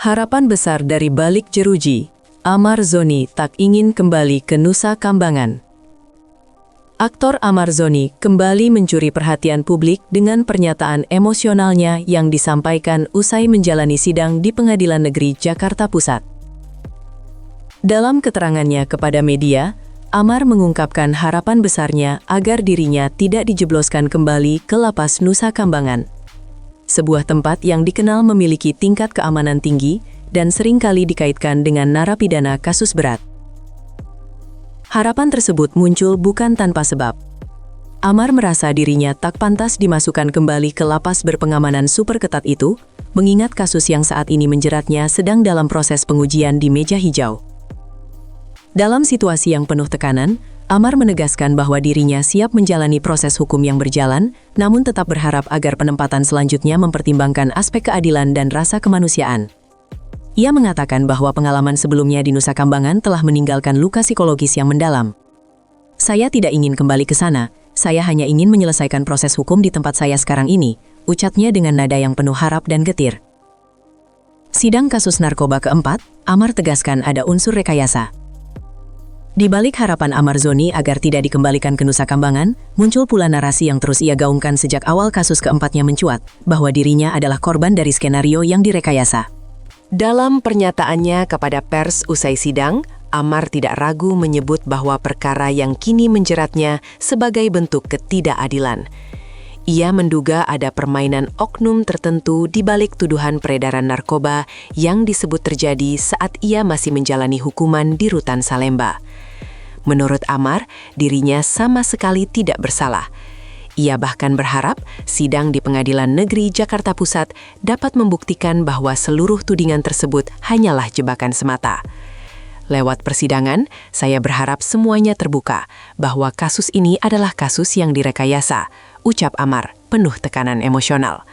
Harapan besar dari balik jeruji, Amar Zoni tak ingin kembali ke Nusa Kambangan. Aktor Amar Zoni kembali mencuri perhatian publik dengan pernyataan emosionalnya yang disampaikan usai menjalani sidang di Pengadilan Negeri Jakarta Pusat. Dalam keterangannya kepada media, Amar mengungkapkan harapan besarnya agar dirinya tidak dijebloskan kembali ke Lapas Nusa Kambangan, sebuah tempat yang dikenal memiliki tingkat keamanan tinggi dan seringkali dikaitkan dengan narapidana kasus berat. Harapan tersebut muncul bukan tanpa sebab. Amar merasa dirinya tak pantas dimasukkan kembali ke lapas berpengamanan super ketat itu, mengingat kasus yang saat ini menjeratnya sedang dalam proses pengujian di meja hijau. Dalam situasi yang penuh tekanan, Amar menegaskan bahwa dirinya siap menjalani proses hukum yang berjalan, namun tetap berharap agar penempatan selanjutnya mempertimbangkan aspek keadilan dan rasa kemanusiaan. Ia mengatakan bahwa pengalaman sebelumnya di Nusa Kambangan telah meninggalkan luka psikologis yang mendalam. "Saya tidak ingin kembali ke sana, saya hanya ingin menyelesaikan proses hukum di tempat saya sekarang ini," ucapnya dengan nada yang penuh harap dan getir. Sidang kasus narkoba keempat, Amar tegaskan ada unsur rekayasa. Di balik harapan Amar Zoni agar tidak dikembalikan ke Nusa Kambangan, muncul pula narasi yang terus ia gaungkan sejak awal kasus keempatnya mencuat, bahwa dirinya adalah korban dari skenario yang direkayasa. Dalam pernyataannya kepada pers usai sidang, Amar tidak ragu menyebut bahwa perkara yang kini menjeratnya sebagai bentuk ketidakadilan. Ia menduga ada permainan oknum tertentu di balik tuduhan peredaran narkoba yang disebut terjadi saat ia masih menjalani hukuman di Rutan Salemba. Menurut Amar, dirinya sama sekali tidak bersalah. Ia bahkan berharap sidang di Pengadilan Negeri Jakarta Pusat dapat membuktikan bahwa seluruh tudingan tersebut hanyalah jebakan semata. Lewat persidangan, saya berharap semuanya terbuka bahwa kasus ini adalah kasus yang direkayasa, ucap Amar, penuh tekanan emosional.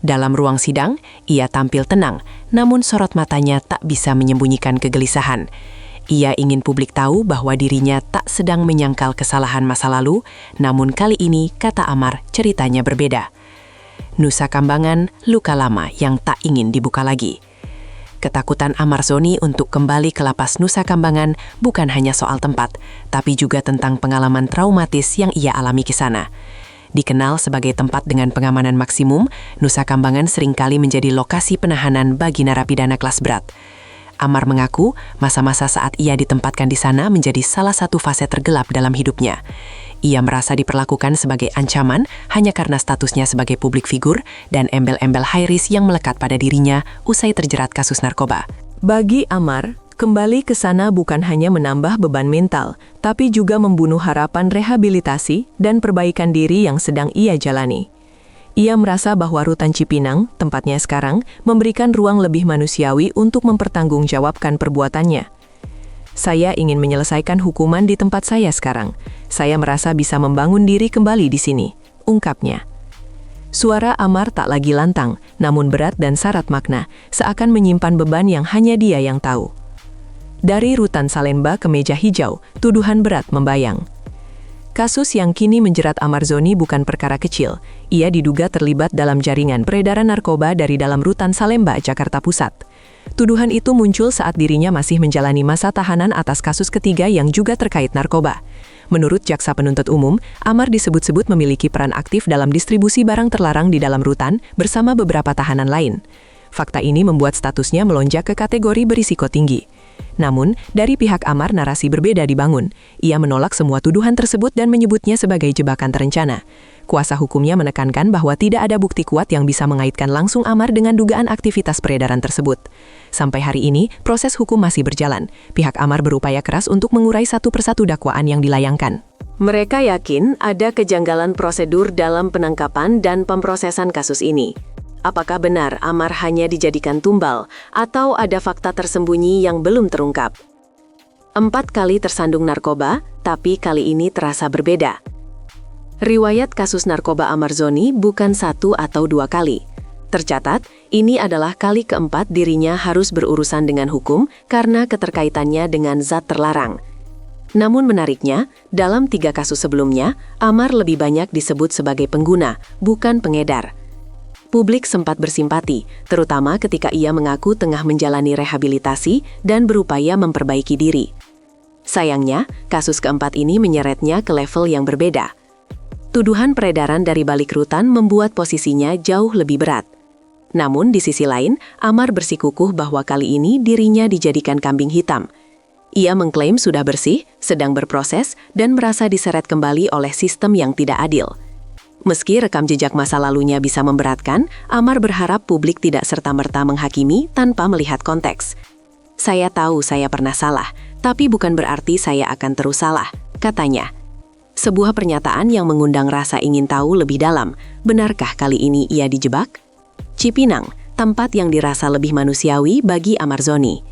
Dalam ruang sidang, ia tampil tenang, namun sorot matanya tak bisa menyembunyikan kegelisahan. Ia ingin publik tahu bahwa dirinya tak sedang menyangkal kesalahan masa lalu, namun kali ini, kata Amar, ceritanya berbeda. Nusa Kambangan, luka lama yang tak ingin dibuka lagi. Ketakutan Amar Zoni untuk kembali ke Lapas Nusa Kambangan bukan hanya soal tempat, tapi juga tentang pengalaman traumatis yang ia alami di sana. Dikenal sebagai tempat dengan pengamanan maksimum, Nusa Kambangan seringkali menjadi lokasi penahanan bagi narapidana kelas berat. Amar mengaku masa-masa saat ia ditempatkan di sana menjadi salah satu fase tergelap dalam hidupnya. Ia merasa diperlakukan sebagai ancaman hanya karena statusnya sebagai publik figur dan embel-embel high risk yang melekat pada dirinya usai terjerat kasus narkoba. Bagi Amar, kembali ke sana bukan hanya menambah beban mental, tapi juga membunuh harapan rehabilitasi dan perbaikan diri yang sedang ia jalani. Ia merasa bahwa Rutan Cipinang, tempatnya sekarang, memberikan ruang lebih manusiawi untuk mempertanggungjawabkan perbuatannya. "Saya ingin menyelesaikan hukuman di tempat saya sekarang. Saya merasa bisa membangun diri kembali di sini," ungkapnya. Suara Amar tak lagi lantang, namun berat dan syarat makna, seakan menyimpan beban yang hanya dia yang tahu. Dari Rutan Salemba ke meja hijau, tuduhan berat membayang. Kasus yang kini menjerat Amar Zoni bukan perkara kecil. Ia diduga terlibat dalam jaringan peredaran narkoba dari dalam Rutan Salemba, Jakarta Pusat. Tuduhan itu muncul saat dirinya masih menjalani masa tahanan atas kasus ketiga yang juga terkait narkoba. Menurut Jaksa Penuntut Umum, Amar disebut-sebut memiliki peran aktif dalam distribusi barang terlarang di dalam rutan bersama beberapa tahanan lain. Fakta ini membuat statusnya melonjak ke kategori berisiko tinggi. Namun, dari pihak Amar narasi berbeda dibangun. Ia menolak semua tuduhan tersebut dan menyebutnya sebagai jebakan terencana. Kuasa hukumnya menekankan bahwa tidak ada bukti kuat yang bisa mengaitkan langsung Amar dengan dugaan aktivitas peredaran tersebut. Sampai hari ini, proses hukum masih berjalan. Pihak Amar berupaya keras untuk mengurai satu persatu dakwaan yang dilayangkan. Mereka yakin ada kejanggalan prosedur dalam penangkapan dan pemrosesan kasus ini. Apakah benar Amar hanya dijadikan tumbal, atau ada fakta tersembunyi yang belum terungkap? 4 kali tersandung narkoba, tapi kali ini terasa berbeda. Riwayat kasus narkoba Amar Zoni bukan 1 atau 2 kali. Tercatat, ini adalah kali keempat dirinya harus berurusan dengan hukum karena keterkaitannya dengan zat terlarang. Namun menariknya, dalam 3 kasus sebelumnya, Amar lebih banyak disebut sebagai pengguna, bukan pengedar. Publik sempat bersimpati, terutama ketika ia mengaku tengah menjalani rehabilitasi dan berupaya memperbaiki diri. Sayangnya, kasus keempat ini menyeretnya ke level yang berbeda. Tuduhan peredaran dari balik rutan membuat posisinya jauh lebih berat. Namun di sisi lain, Amar bersikukuh bahwa kali ini dirinya dijadikan kambing hitam. Ia mengklaim sudah bersih, sedang berproses, dan merasa diseret kembali oleh sistem yang tidak adil. Meski rekam jejak masa lalunya bisa memberatkan, Amar berharap publik tidak serta-merta menghakimi tanpa melihat konteks. "Saya tahu saya pernah salah, tapi bukan berarti saya akan terus salah," katanya. Sebuah pernyataan yang mengundang rasa ingin tahu lebih dalam. Benarkah kali ini ia dijebak? Cipinang, tempat yang dirasa lebih manusiawi bagi Amar Zoni.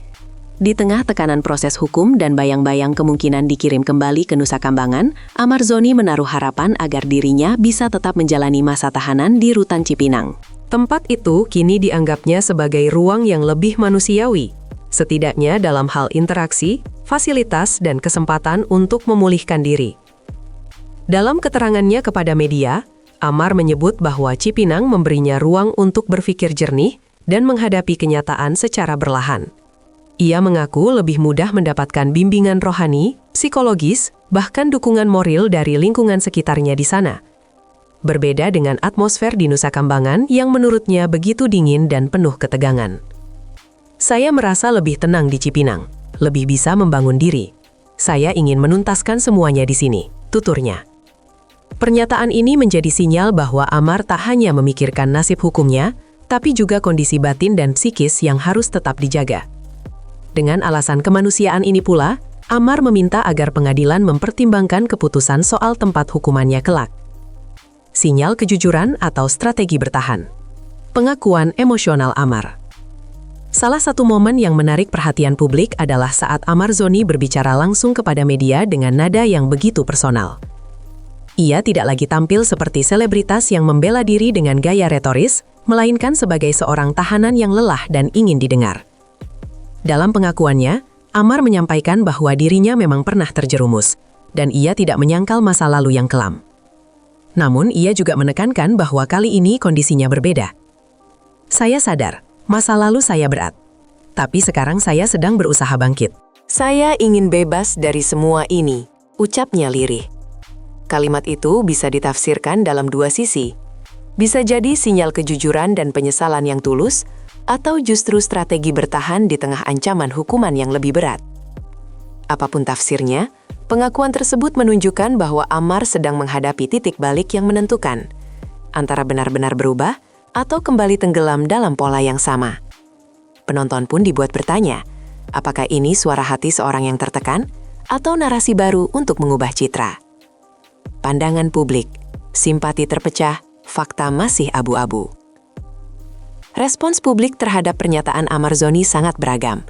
Di tengah tekanan proses hukum dan bayang-bayang kemungkinan dikirim kembali ke Nusa Kambangan, Amar Zoni menaruh harapan agar dirinya bisa tetap menjalani masa tahanan di rutan Cipinang. Tempat itu kini dianggapnya sebagai ruang yang lebih manusiawi, setidaknya dalam hal interaksi, fasilitas, dan kesempatan untuk memulihkan diri. Dalam keterangannya kepada media, Amar menyebut bahwa Cipinang memberinya ruang untuk berpikir jernih dan menghadapi kenyataan secara berlahan. Ia mengaku lebih mudah mendapatkan bimbingan rohani, psikologis, bahkan dukungan moral dari lingkungan sekitarnya di sana. Berbeda dengan atmosfer di Nusa Kambangan yang menurutnya begitu dingin dan penuh ketegangan. "Saya merasa lebih tenang di Cipinang, lebih bisa membangun diri. Saya ingin menuntaskan semuanya di sini," tuturnya. Pernyataan ini menjadi sinyal bahwa Amar tak hanya memikirkan nasib hukumnya, tapi juga kondisi batin dan psikis yang harus tetap dijaga. Dengan alasan kemanusiaan ini pula, Amar meminta agar pengadilan mempertimbangkan keputusan soal tempat hukumannya kelak. Sinyal kejujuran atau strategi bertahan. Pengakuan emosional Amar. Salah satu momen yang menarik perhatian publik adalah saat Amar Zoni berbicara langsung kepada media dengan nada yang begitu personal. Ia tidak lagi tampil seperti selebritas yang membela diri dengan gaya retoris, melainkan sebagai seorang tahanan yang lelah dan ingin didengar. Dalam pengakuannya, Amar menyampaikan bahwa dirinya memang pernah terjerumus, dan ia tidak menyangkal masa lalu yang kelam. Namun, ia juga menekankan bahwa kali ini kondisinya berbeda. "Saya sadar, masa lalu saya berat. Tapi sekarang saya sedang berusaha bangkit. Saya ingin bebas dari semua ini," ucapnya lirih. Kalimat itu bisa ditafsirkan dalam dua sisi. Bisa jadi sinyal kejujuran dan penyesalan yang tulus, atau justru strategi bertahan di tengah ancaman hukuman yang lebih berat. Apapun tafsirnya, pengakuan tersebut menunjukkan bahwa Amar sedang menghadapi titik balik yang menentukan, antara benar-benar berubah atau kembali tenggelam dalam pola yang sama. Penonton pun dibuat bertanya, apakah ini suara hati seorang yang tertekan, atau narasi baru untuk mengubah citra? Pandangan publik, simpati terpecah, fakta masih abu-abu. Respons publik terhadap pernyataan Amar Zoni sangat beragam.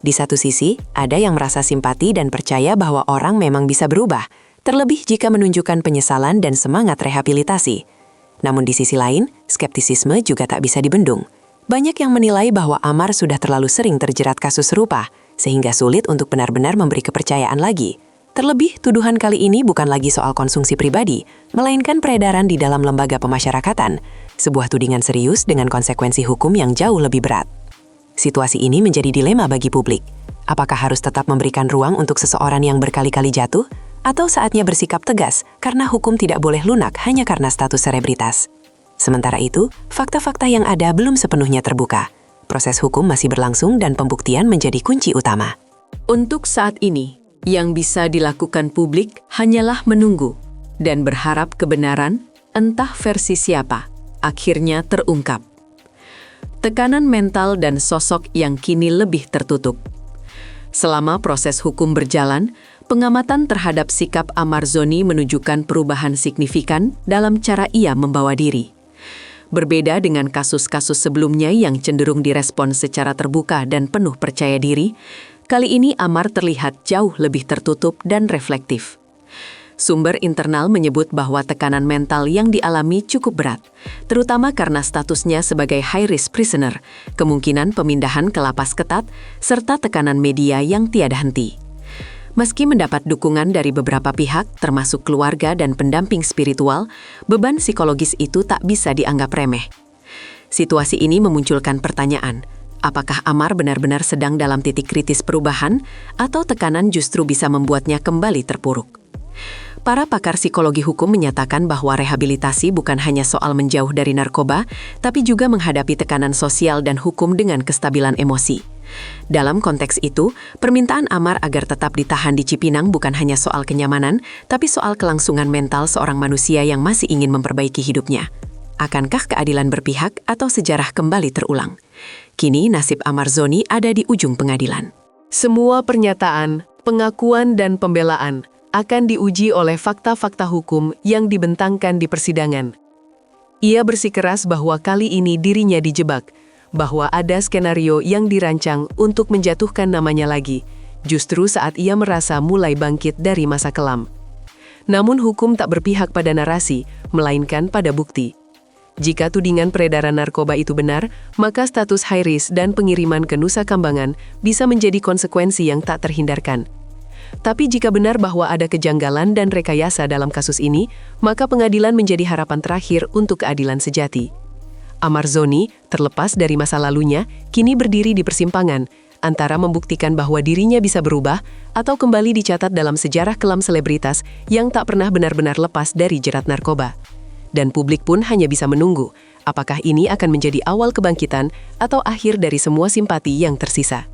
Di satu sisi, ada yang merasa simpati dan percaya bahwa orang memang bisa berubah, terlebih jika menunjukkan penyesalan dan semangat rehabilitasi. Namun di sisi lain, skeptisisme juga tak bisa dibendung. Banyak yang menilai bahwa Amar sudah terlalu sering terjerat kasus serupa, sehingga sulit untuk benar-benar memberi kepercayaan lagi. Terlebih, tuduhan kali ini bukan lagi soal konsumsi pribadi, melainkan peredaran di dalam lembaga pemasyarakatan, sebuah tudingan serius dengan konsekuensi hukum yang jauh lebih berat. Situasi ini menjadi dilema bagi publik. Apakah harus tetap memberikan ruang untuk seseorang yang berkali-kali jatuh, atau saatnya bersikap tegas karena hukum tidak boleh lunak hanya karena status selebritas? Sementara itu, fakta-fakta yang ada belum sepenuhnya terbuka. Proses hukum masih berlangsung dan pembuktian menjadi kunci utama. Untuk saat ini, yang bisa dilakukan publik hanyalah menunggu dan berharap kebenaran, entah versi siapa, akhirnya terungkap. Tekanan mental dan sosok yang kini lebih tertutup. Selama proses hukum berjalan, pengamatan terhadap sikap Amar Zoni menunjukkan perubahan signifikan dalam cara ia membawa diri. Berbeda dengan kasus-kasus sebelumnya yang cenderung direspon secara terbuka dan penuh percaya diri, kali ini Amar terlihat jauh lebih tertutup dan reflektif. Sumber internal menyebut bahwa tekanan mental yang dialami cukup berat, terutama karena statusnya sebagai high-risk prisoner, kemungkinan pemindahan ke lapas ketat, serta tekanan media yang tiada henti. Meski mendapat dukungan dari beberapa pihak, termasuk keluarga dan pendamping spiritual, beban psikologis itu tak bisa dianggap remeh. Situasi ini memunculkan pertanyaan, apakah Amar benar-benar sedang dalam titik kritis perubahan, atau tekanan justru bisa membuatnya kembali terpuruk? Para pakar psikologi hukum menyatakan bahwa rehabilitasi bukan hanya soal menjauh dari narkoba, tapi juga menghadapi tekanan sosial dan hukum dengan kestabilan emosi. Dalam konteks itu, permintaan Amar agar tetap ditahan di Cipinang bukan hanya soal kenyamanan, tapi soal kelangsungan mental seorang manusia yang masih ingin memperbaiki hidupnya. Akankah keadilan berpihak atau sejarah kembali terulang? Kini nasib Amar Zoni ada di ujung pengadilan. Semua pernyataan, pengakuan, dan pembelaan akan diuji oleh fakta-fakta hukum yang dibentangkan di persidangan. Ia bersikeras bahwa kali ini dirinya dijebak, bahwa ada skenario yang dirancang untuk menjatuhkan namanya lagi, justru saat ia merasa mulai bangkit dari masa kelam. Namun hukum tak berpihak pada narasi, melainkan pada bukti. Jika tudingan peredaran narkoba itu benar, maka status high risk dan pengiriman ke Nusa Kambangan bisa menjadi konsekuensi yang tak terhindarkan. Tapi jika benar bahwa ada kejanggalan dan rekayasa dalam kasus ini, maka pengadilan menjadi harapan terakhir untuk keadilan sejati. Amar Zoni, terlepas dari masa lalunya, kini berdiri di persimpangan, antara membuktikan bahwa dirinya bisa berubah, atau kembali dicatat dalam sejarah kelam selebritas yang tak pernah benar-benar lepas dari jerat narkoba. Dan publik pun hanya bisa menunggu, apakah ini akan menjadi awal kebangkitan atau akhir dari semua simpati yang tersisa.